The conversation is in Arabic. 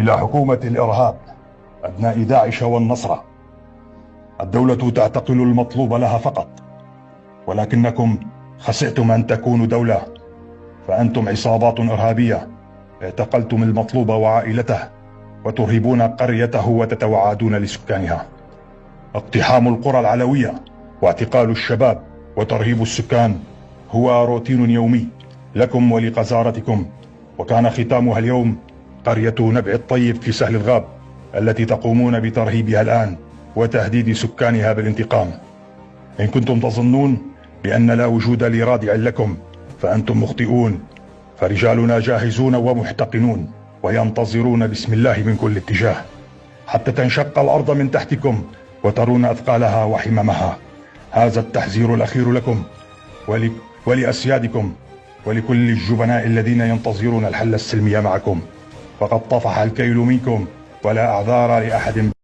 إلى حكومة الإرهاب أبناء داعش والنصرة. الدولة تعتقل المطلوب لها فقط، ولكنكم خسئتم أن تكونوا دولة، فأنتم عصابات إرهابية اعتقلتم المطلوب وعائلته وترهبون قريته وتتوعدون لسكانها. اقتحام القرى العلوية واعتقال الشباب وترهيب السكان هو روتين يومي لكم ولقذارتكم، وكان ختامها اليوم قرية نبع الطيب في سهل الغاب التي تقومون بترهيبها الآن وتهديد سكانها بالانتقام. إن كنتم تظنون بأن لا وجود لرادع لكم فأنتم مخطئون، فرجالنا جاهزون ومحتقنون وينتظرون بسم الله من كل اتجاه حتى تنشق الأرض من تحتكم وترون أثقالها وحممها. هذا التحذير الأخير لكم ولأسيادكم ولكل الجبناء الذين ينتظرون الحل السلمي معكم، فقد طفح الكيل منكم ولا أعذار لأحد.